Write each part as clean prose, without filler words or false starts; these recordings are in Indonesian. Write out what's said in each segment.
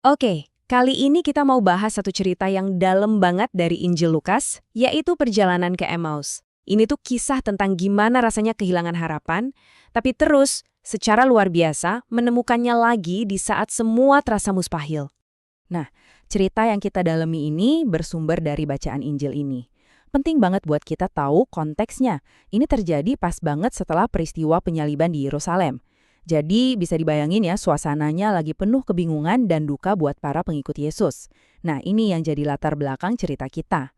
Oke, kali ini kita mau bahas satu cerita yang dalam banget dari Injil Lukas, yaitu perjalanan ke Emmaus. Ini tuh kisah tentang gimana rasanya kehilangan harapan, tapi terus, secara luar biasa, menemukannya lagi di saat semua terasa mustahil. Nah, cerita yang kita dalami ini bersumber dari bacaan Injil ini. Penting banget buat kita tahu konteksnya. Ini terjadi pas banget setelah peristiwa penyaliban di Yerusalem. Jadi bisa dibayangin ya suasananya lagi penuh kebingungan dan duka buat para pengikut Yesus. Nah, ini yang jadi latar belakang cerita kita.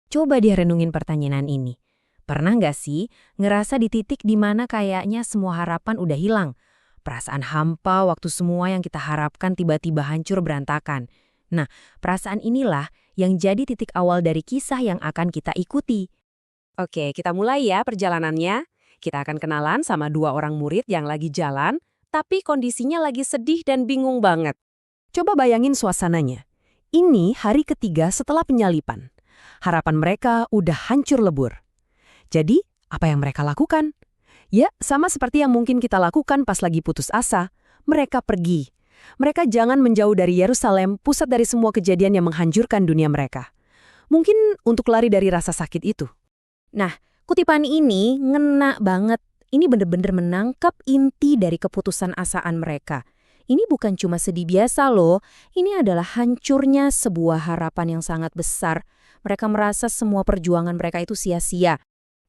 Coba dia renungin pertanyaan ini. Pernah nggak sih ngerasa di titik di mana kayaknya semua harapan udah hilang? Perasaan hampa waktu semua yang kita harapkan tiba-tiba hancur berantakan. Nah, perasaan inilah yang jadi titik awal dari kisah yang akan kita ikuti. Oke, kita mulai ya perjalanannya. Kita akan kenalan sama dua orang murid yang lagi jalan, tapi kondisinya lagi sedih dan bingung banget. Coba bayangin suasananya. Ini hari ketiga setelah penyalipan. Harapan mereka udah hancur lebur. Jadi, apa yang mereka lakukan? Ya, sama seperti yang mungkin kita lakukan pas lagi putus asa. Mereka pergi. Mereka jangan menjauh dari Yerusalem, pusat dari semua kejadian yang menghancurkan dunia mereka. Mungkin untuk lari dari rasa sakit itu. Nah, kutipan ini ngena banget. Ini bener-bener menangkap inti dari keputusan asaan mereka. Ini bukan cuma sedih biasa loh, ini adalah hancurnya sebuah harapan yang sangat besar. Mereka merasa semua perjuangan mereka itu sia-sia.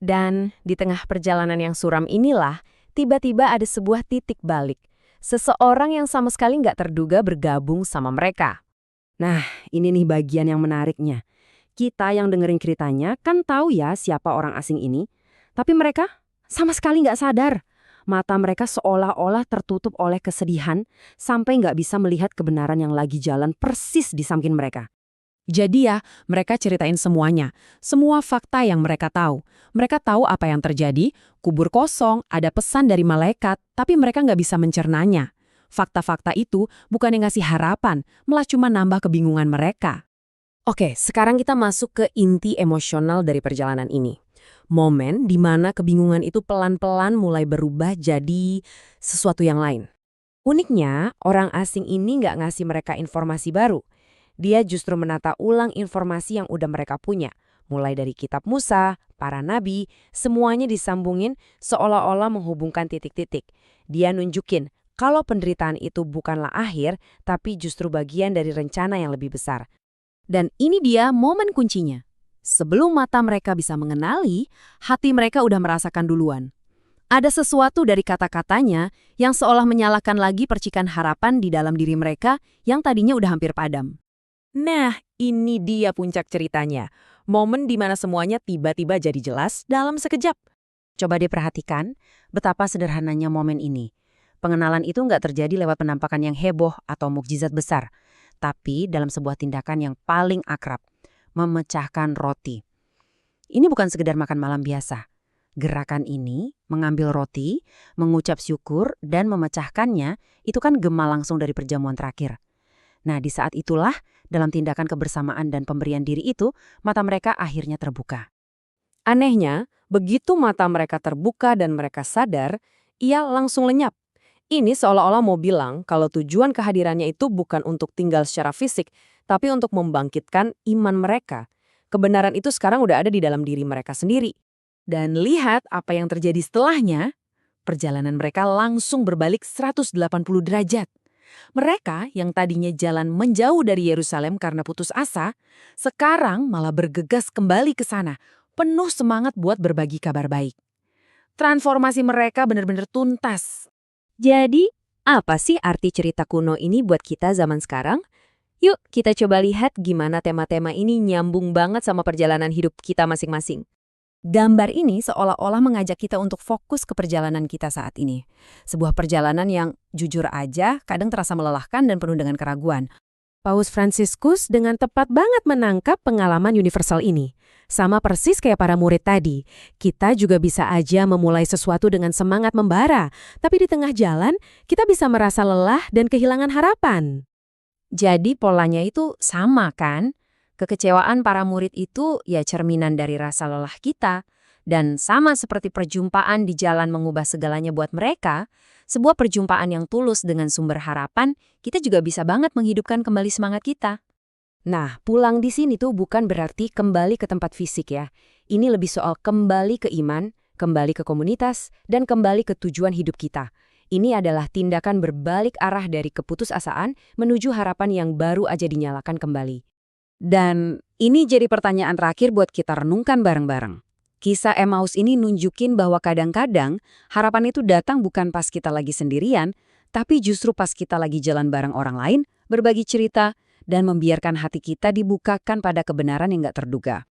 Dan di tengah perjalanan yang suram inilah, tiba-tiba ada sebuah titik balik. Seseorang yang sama sekali nggak terduga bergabung sama mereka. Nah, ini nih bagian yang menariknya. Kita yang dengerin ceritanya kan tahu ya siapa orang asing ini. Tapi mereka sama sekali nggak sadar. Mata mereka seolah-olah tertutup oleh kesedihan sampai nggak bisa melihat kebenaran yang lagi jalan persis di samping mereka. Jadi ya, mereka ceritain semuanya. Semua fakta yang mereka tahu. Mereka tahu apa yang terjadi, kubur kosong, ada pesan dari malaikat, tapi mereka nggak bisa mencernanya. Fakta-fakta itu bukan yang ngasih harapan, malah cuma nambah kebingungan mereka. Oke, sekarang kita masuk ke inti emosional dari perjalanan ini. Momen di mana kebingungan itu pelan-pelan mulai berubah jadi sesuatu yang lain. Uniknya, orang asing ini nggak ngasih mereka informasi baru. Dia justru menata ulang informasi yang udah mereka punya. Mulai dari kitab Musa, para nabi, semuanya disambungin seolah-olah menghubungkan titik-titik. Dia nunjukin kalau penderitaan itu bukanlah akhir, tapi justru bagian dari rencana yang lebih besar. Dan ini dia momen kuncinya. Sebelum mata mereka bisa mengenali, hati mereka udah merasakan duluan. Ada sesuatu dari kata-katanya yang seolah menyalakan lagi percikan harapan di dalam diri mereka yang tadinya udah hampir padam. Nah, ini dia puncak ceritanya. Momen di mana semuanya tiba-tiba jadi jelas dalam sekejap. Coba diperhatikan betapa sederhananya momen ini. Pengenalan itu nggak terjadi lewat penampakan yang heboh atau mukjizat besar, tapi dalam sebuah tindakan yang paling akrab, memecahkan roti. Ini bukan sekedar makan malam biasa. Gerakan ini, mengambil roti, mengucap syukur, dan memecahkannya, itu kan gema langsung dari perjamuan terakhir. Nah, di saat itulah, dalam tindakan kebersamaan dan pemberian diri itu, mata mereka akhirnya terbuka. Anehnya, begitu mata mereka terbuka dan mereka sadar, ia langsung lenyap. Ini seolah-olah mau bilang kalau tujuan kehadirannya itu bukan untuk tinggal secara fisik, tapi untuk membangkitkan iman mereka. Kebenaran itu sekarang udah ada di dalam diri mereka sendiri. Dan lihat apa yang terjadi setelahnya, perjalanan mereka langsung berbalik 180 derajat. Mereka yang tadinya jalan menjauh dari Yerusalem karena putus asa, sekarang malah bergegas kembali ke sana, penuh semangat buat berbagi kabar baik. Transformasi mereka benar-benar tuntas. Jadi, apa sih arti cerita kuno ini buat kita zaman sekarang? Yuk, kita coba lihat gimana tema-tema ini nyambung banget sama perjalanan hidup kita masing-masing. Gambar ini seolah-olah mengajak kita untuk fokus ke perjalanan kita saat ini. Sebuah perjalanan yang, jujur aja, kadang terasa melelahkan dan penuh dengan keraguan. Paus Fransiskus dengan tepat banget menangkap pengalaman universal ini. Sama persis kayak para murid tadi, kita juga bisa aja memulai sesuatu dengan semangat membara, tapi di tengah jalan, kita bisa merasa lelah dan kehilangan harapan. Jadi polanya itu sama kan? Kekecewaan para murid itu ya cerminan dari rasa lelah kita. Dan sama seperti perjumpaan di jalan mengubah segalanya buat mereka, sebuah perjumpaan yang tulus dengan sumber harapan, kita juga bisa banget menghidupkan kembali semangat kita. Nah, pulang di sini tuh bukan berarti kembali ke tempat fisik ya. Ini lebih soal kembali ke iman, kembali ke komunitas, dan kembali ke tujuan hidup kita. Ini adalah tindakan berbalik arah dari keputusasaan menuju harapan yang baru aja dinyalakan kembali. Dan ini jadi pertanyaan terakhir buat kita renungkan bareng-bareng. Kisah Emmaus ini nunjukin bahwa kadang-kadang harapan itu datang bukan pas kita lagi sendirian, tapi justru pas kita lagi jalan bareng orang lain, berbagi cerita, dan membiarkan hati kita dibukakan pada kebenaran yang nggak terduga.